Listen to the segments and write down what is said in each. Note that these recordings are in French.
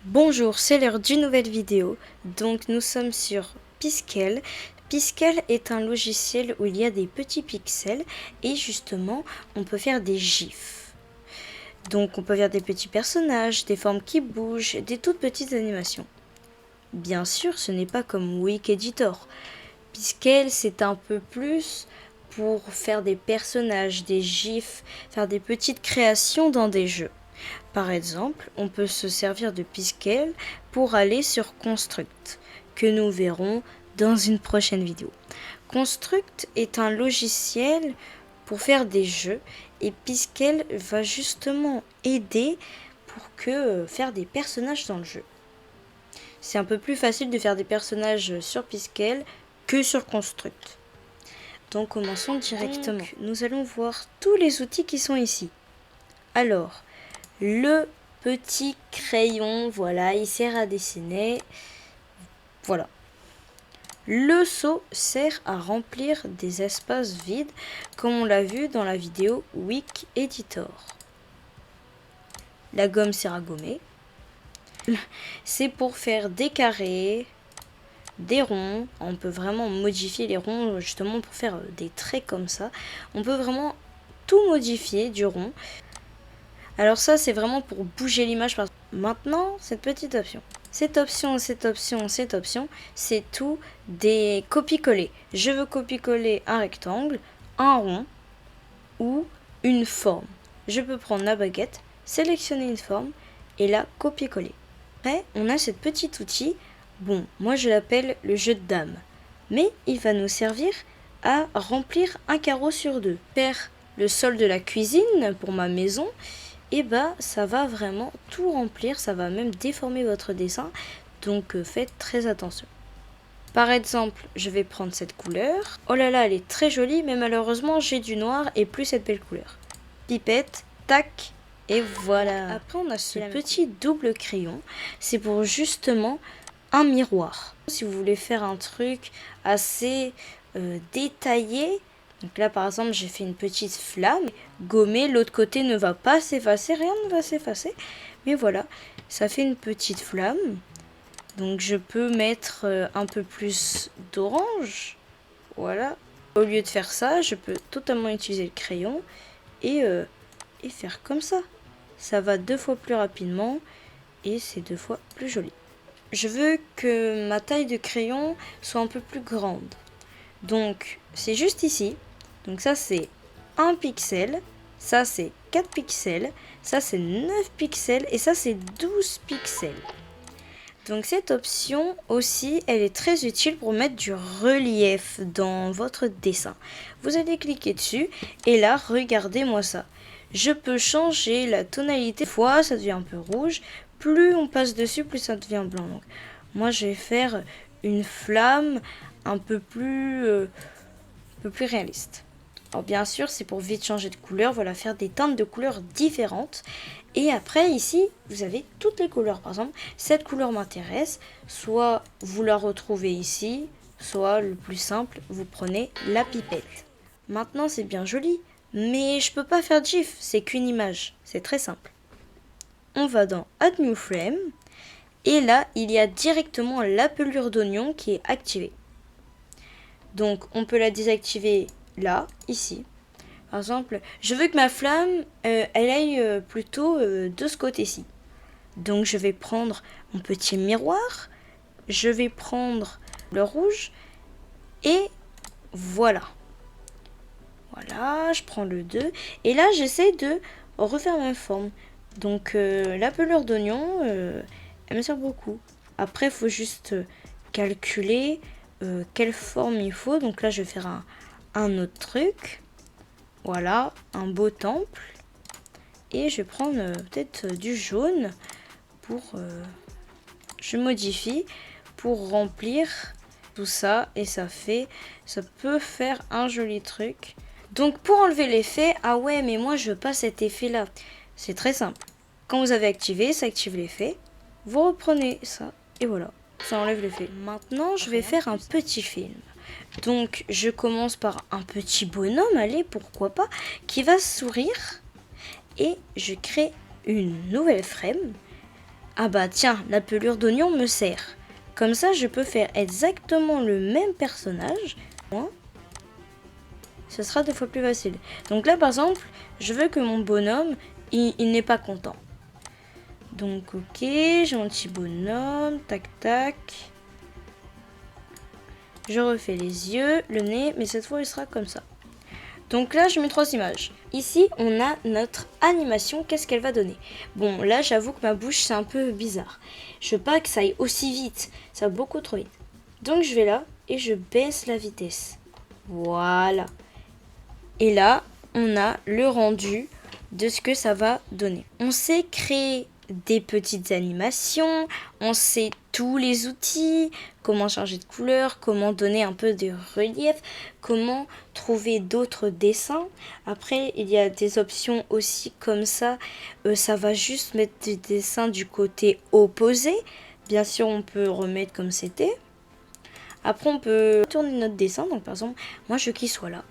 Bonjour, c'est l'heure d'une nouvelle vidéo. Donc nous sommes sur Piskel. Piskel est un logiciel où il y a des petits pixels et justement on peut faire des gifs. Donc on peut faire des petits personnages, des formes qui bougent, des toutes petites animations. Bien sûr, ce n'est pas comme Wikeditor. Piskel, c'est un peu plus pour faire des personnages, des gifs, faire des petites créations dans des jeux. Par exemple, on peut se servir de Piskel pour aller sur Construct, que nous verrons dans une prochaine vidéo. Construct est un logiciel pour faire des jeux et Piskel va justement aider pour faire des personnages dans le jeu. C'est un peu plus facile de faire des personnages sur Piskel que sur Construct. Donc commençons directement. Nous allons voir tous les outils qui sont ici. Alors, le petit crayon, voilà, il sert à dessiner. Voilà. Le seau sert à remplir des espaces vides, comme on l'a vu dans la vidéo Wikeditor. La gomme sert à gommer. C'est pour faire des carrés, des ronds. On peut vraiment modifier les ronds justement pour faire des traits comme ça. On peut vraiment tout modifier du rond. Alors ça, c'est vraiment pour bouger l'image. Maintenant, cette petite option. Cette option, c'est tout des copier-coller. Je veux copier-coller un rectangle, un rond ou une forme. Je peux prendre la baguette, sélectionner une forme et la copier-coller. Après, on a ce petit outil. Bon, moi je l'appelle le jeu de dames. Mais il va nous servir à remplir un carreau sur deux. Faire le sol de la cuisine pour ma maison. Et ça va vraiment tout remplir, ça va même déformer votre dessin, donc faites très attention. Par exemple, je vais prendre cette couleur. Oh là là, elle est très jolie, mais malheureusement j'ai du noir et plus cette belle couleur. Pipette, tac, et voilà. Après on a ce petit double crayon, c'est pour justement un miroir. Si vous voulez faire un truc assez détaillé, donc là par exemple j'ai fait une petite flamme, gommée, l'autre côté ne va pas s'effacer, rien ne va s'effacer, mais voilà, ça fait une petite flamme. Donc je peux mettre un peu plus d'orange, voilà. Au lieu de faire ça, je peux totalement utiliser le crayon et faire comme ça. Ça va 2 fois plus rapidement et c'est 2 fois plus joli. Je veux que ma taille de crayon soit un peu plus grande. Donc c'est juste ici. Donc ça c'est 1 pixel, ça c'est 4 pixels, ça c'est 9 pixels et ça c'est 12 pixels. Donc cette option aussi, elle est très utile pour mettre du relief dans votre dessin. Vous allez cliquer dessus et là, regardez-moi ça. Je peux changer la tonalité. Fois, ça devient un peu rouge. Plus on passe dessus, plus ça devient blanc. Donc, moi, je vais faire une flamme un peu plus réaliste. Alors bien sûr, c'est pour vite changer de couleur, voilà, faire des teintes de couleurs différentes. Et après, ici, vous avez toutes les couleurs. Par exemple, cette couleur m'intéresse, soit vous la retrouvez ici, soit le plus simple, vous prenez la pipette. Maintenant, c'est bien joli, mais je peux pas faire de gif, c'est qu'une image, c'est très simple. On va dans Add New Frame, et là, il y a directement la pelure d'oignon qui est activée. Donc, on peut la désactiver là, ici. Par exemple, je veux que ma flamme, elle aille plutôt de ce côté-ci. Donc je vais prendre mon petit miroir, je vais prendre le rouge et voilà. Voilà, je prends le 2 et là j'essaie de refaire ma forme. Donc la pelure d'oignon, elle me sert beaucoup. Après, il faut juste calculer quelle forme il faut. Donc là, je vais faire un autre truc. Voilà, un beau temple. Et je vais prendre peut-être du jaune pour... je modifie pour remplir tout ça. Et ça peut faire un joli truc. Donc pour enlever l'effet, ah ouais, mais moi je veux pas cet effet-là. C'est très simple. Quand vous avez activé, ça active l'effet. Vous reprenez ça et voilà, ça enlève l'effet. Maintenant, je vais faire un petit film. Donc, je commence par un petit bonhomme, allez, pourquoi pas, qui va sourire. Et je crée une nouvelle frame. Ah bah tiens, la pelure d'oignon me sert. Comme ça, je peux faire exactement le même personnage. Ce sera 2 fois plus facile. Donc là, par exemple, je veux que mon bonhomme, il n'est pas content. Donc ok, j'ai mon petit bonhomme, tac tac. Je refais les yeux, le nez, mais cette fois il sera comme ça. Donc là je mets 3 images. Ici on a notre animation, qu'est-ce qu'elle va donner? Bon là j'avoue que ma bouche c'est un peu bizarre. Je veux pas que ça aille aussi vite, ça va beaucoup trop vite. Donc je vais là et je baisse la vitesse. Voilà. Et là on a le rendu de ce que ça va donner. On sait créer des petites animations, on sait tous les outils, comment changer de couleur, comment donner un peu de relief, comment trouver d'autres dessins. Après, il y a des options aussi comme ça, ça va juste mettre des dessins du côté opposé. Bien sûr, on peut remettre comme c'était. Après, on peut tourner notre dessin. Donc, par exemple, moi, je veux qu'il soit là.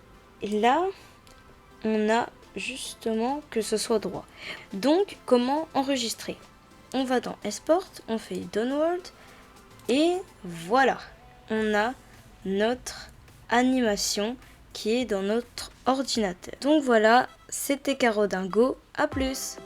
Et là, on a justement que ce soit droit. Donc, comment enregistrer? On va dans Export, on fait Downward et voilà, on a notre animation qui est dans notre ordinateur. Donc voilà, c'était Caro Dingo, à plus!